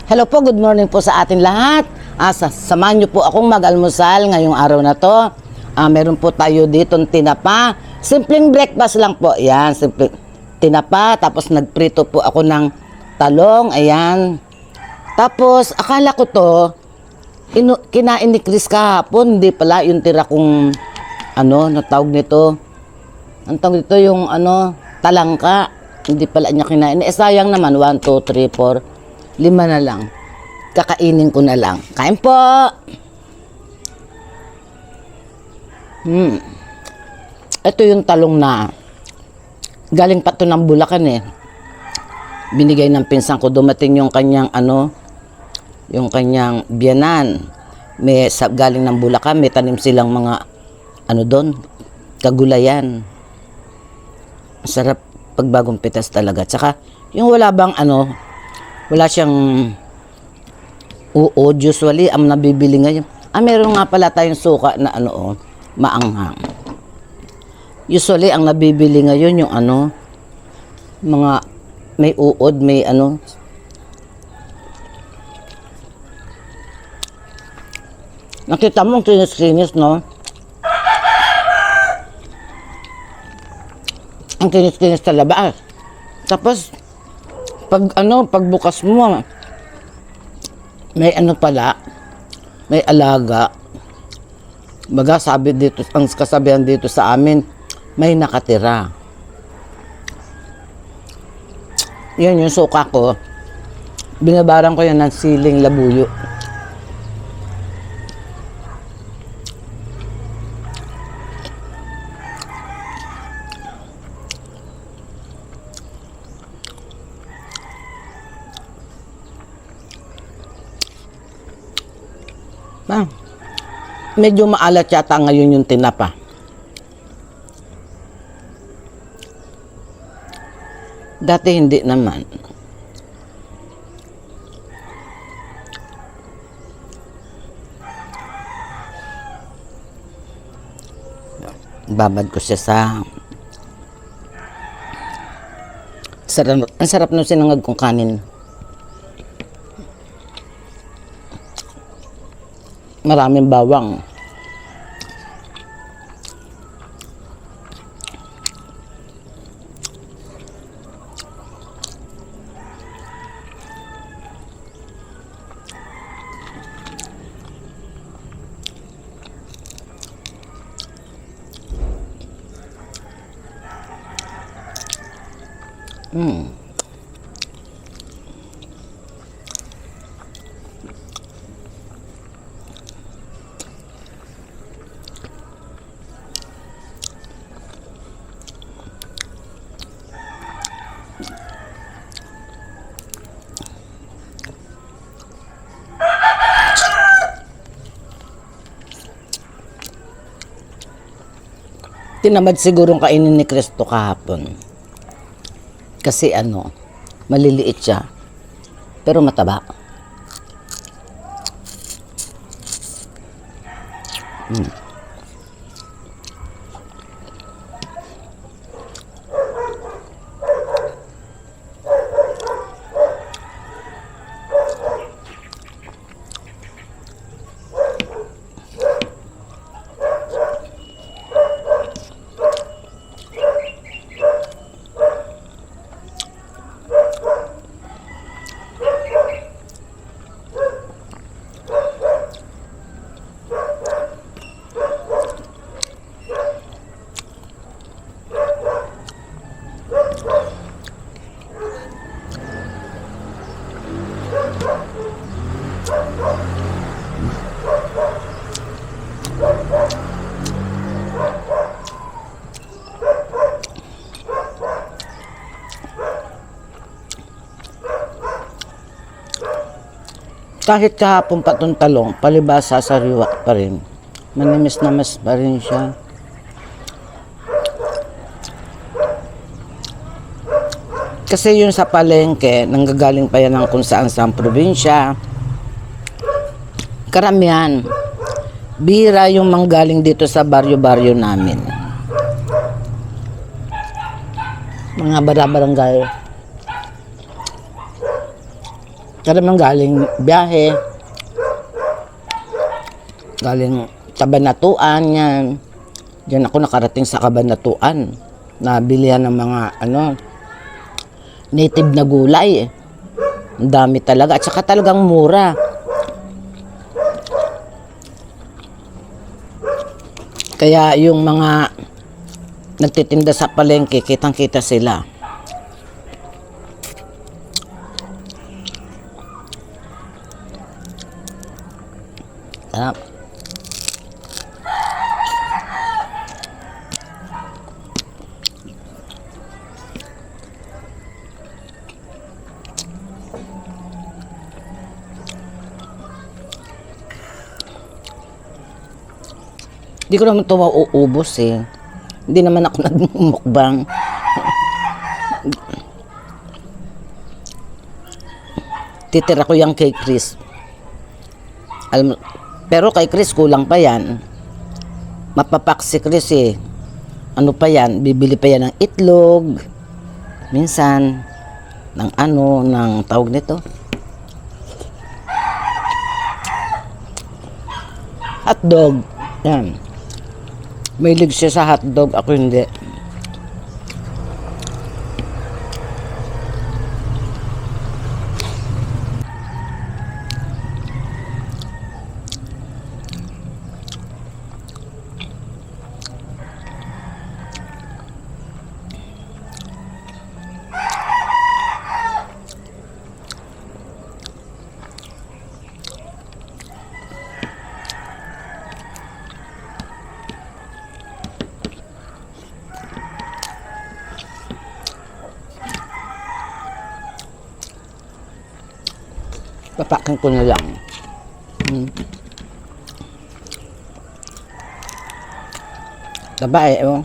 Hello po, good morning po sa atin lahat. Samahan niyo po akong mag-almusal ngayong araw na to. Meron po tayo dito tinapa. Simpleng breakfast lang po. Yan, simple tinapa. Tapos nagprito po ako ng talong. Ayan. Tapos akala ko to, kinain ni Chris kahapon. Hindi pala yung tira kong, natawag nito. Ang tawag nito yung, talangka. Hindi pala niya kinain. Sayang naman, 1, 2, 3, 4. 5 na lang. Kakainin ko na lang. Kain po! Ito yung talong na galing pa to ng Bulacan eh. Binigay ng pinsan ko. Dumating yung kanyang yung kanyang biyanan. Galing ng Bulacan. May tanim silang mga doon, kagulayan. Sarap pagbagong pitas talaga. Tsaka yung wala bang wala siyang usually ang nabibili ngayon. Meron nga pala tayong suka na maanghang. Usually ang nabibili ngayon yung mga may uod, may Nakita mo ang kinis-kinis, no? Ang kinis-kinis sa labas. Tapos pagbukas mo, may pala, may alaga. Baga sabi dito, ang kasabihan dito sa amin, may nakatira. Yan yung suka ko. Binabaran ko yan ng siling labuyo. Medyo maalat yata ngayon yung tinapa. Dati hindi naman. Babad ko siya sa ang sarap ng sinangag kong kanin. Maraming bawang. Tinamad sigurong kainin ni Cristo kahapon. Kasi maliliit siya. Pero mataba. Kahit kahapon pa itong talong, palibasa sariwa pa rin. Manimis na mas pa rin siya. Kasi yun sa palengke, nanggagaling pa yan ng kung saan sa probinsya. Karamihan, bira yung manggaling dito sa baryo-baryo namin. Mga barangay. Karamang galing biyahe, galing Cabanatuan yan. Diyan ako nakarating sa Cabanatuan. Nabilihan ng mga native na gulay. Ang dami talaga. At saka talagang mura. Kaya yung mga nagtitinda sa palengke, kitang-kita sila. Sarap. Hindi ko naman ito mauubos eh. Hindi naman ako nagmumukbang. Titira ko yung kay Chris. Pero kay Chris kulang pa yan. Mapapak si Chris eh. Ano pa yan? Bibili pa yan ng itlog. Minsan, ng tawag nito. Hotdog. Yan. Mahilig siya sa hotdog, ako hindi. Papakin ko na lang. Taba eh, oh.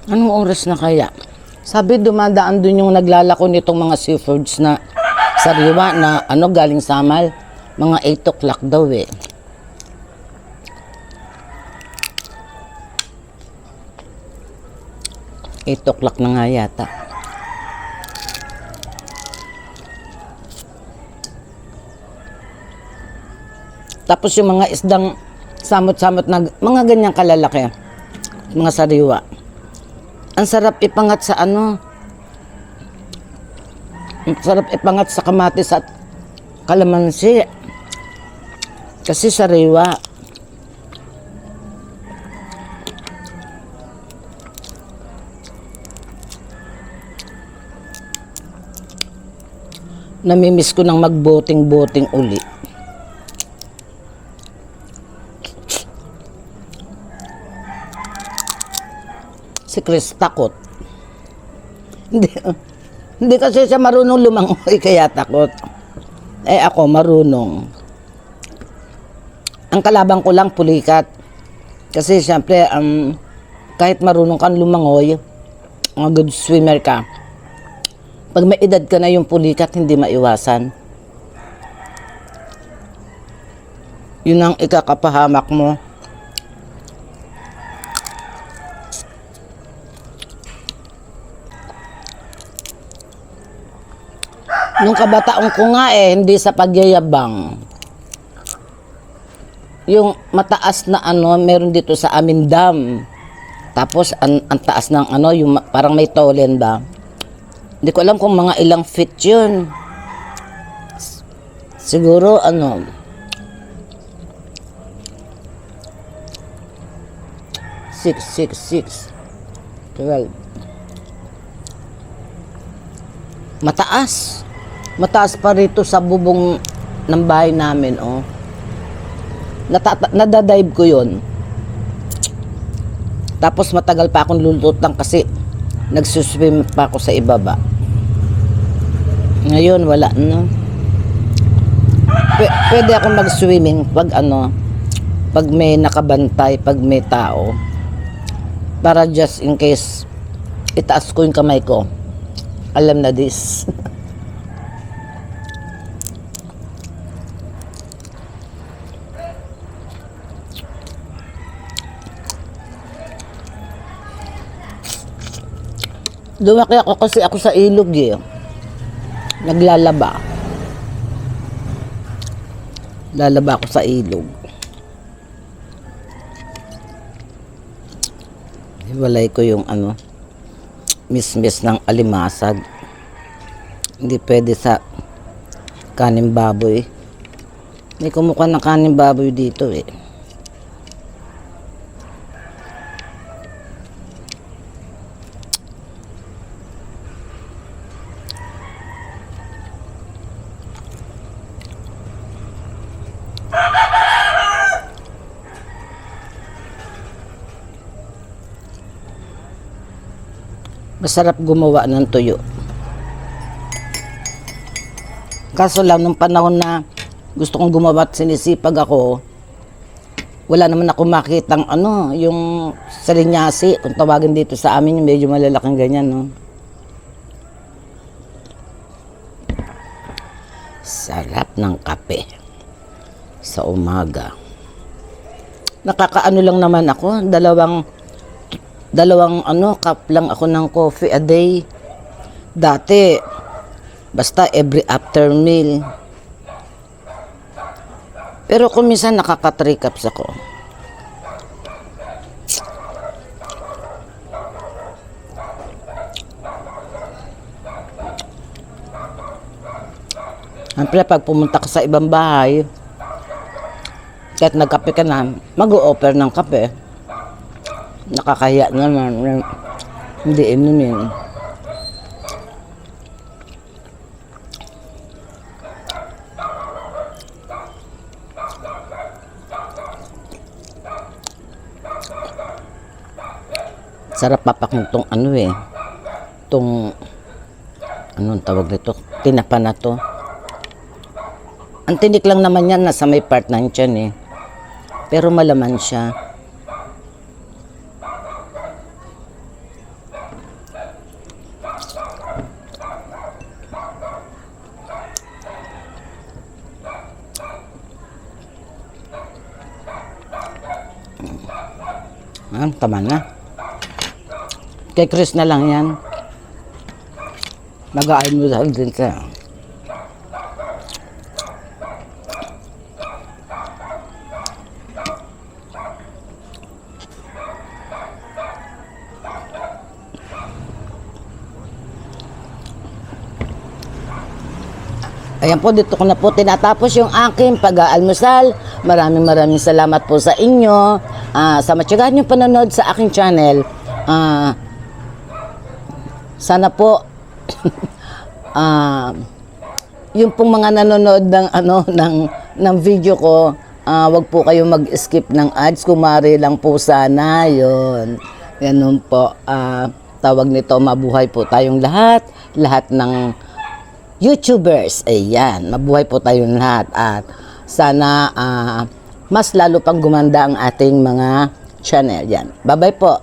Anong oras na kaya? Sabi dumadaan dun yung naglalako nitong mga seafoods na sariwa na galing Samal. Mga 8 o'clock daw eh. Eight o'clock na nga yata. Tapos yung mga isdang samot-samot na mga ganyang kalalaki. Mga sariwa. Ang sarap ipangat sa Ang sarap ipangat sa kamatis at kalamansi. Kasi sariwa. Namimiss ko nang magboting-boting uli. Si Chris takot. Hindi kasi siya marunong lumangoy kaya takot. Eh ako marunong. Ang kalabang ko lang pulikat. Kasi siyempre kahit marunong kang lumangoy, mga good swimmer ka, pag may edad ka na yung pulikat, hindi maiwasan. Yun ang ikakapahamak mo. Nung kabataon ko nga hindi sa pagyayabang. Yung mataas na meron dito sa amin dam. Tapos ang taas ng yung parang may tolen ba. Hindi ko alam kung mga ilang feet yun. Siguro 6, 12. Mataas. Mataas pa rito sa bubong ng bahay namin, oh. Nadadive ko yun. Tapos matagal pa akong lulutan kasi nagsuswim pa ako sa ibaba. Ngayon, wala na. Pwede akong mag-swimming pag pag may nakabantay, pag may tao. Para just in case itaas ko yung kamay ko. Alam na this. Lumaki ako kasi ako sa ilog eh. Naglalaba. Lalaba ako sa ilog. Hiwalay ko yung mismis ng alimasag. Hindi pwede sa kaning baboy. May kumukha ng kaning baboy dito eh. Masarap gumawa ng tuyo. Kaso lang, nung panahon na gusto kong gumawa at sinisipag ako, wala naman ako makitang yung salinyasi, kung tawagin dito sa amin, yung medyo malalaking ganyan, no? Sarap ng kape sa umaga. Nakakaano lang naman ako, dalawang cup lang ako ng coffee a day. Dati, basta every after meal. Pero kung minsan nakaka 3 cups ako. Siyempre, pag pumunta ka sa ibang bahay, kahit nagkape ka na, mag-o-offer ng kape. Nakakahiya naman. Hindi inumin. Sarap papakong tong anong tawag nito? Tinapa na to. Ang tinik lang naman yan, nasa may part ng tiyan eh. Pero malaman siya. Tama na. Kay Chris na lang yan. Nag-aayon mo dahil din siya. Ayan po, dito ko na po tinatapos yung aking pag-aalmusal. Maraming salamat po sa inyo. Sa matyagaan yung panonood sa aking channel. Sana po yung pong mga nanonood ng video ko, wag po kayong mag-skip ng ads. Kumari lang po sana yun. Ganun po. Tawag nito, mabuhay po tayong lahat ng YouTubers. Ayan, mabuhay po tayong lahat at sana mas lalo pang gumanda ang ating mga channel. Yan. Bye-bye po.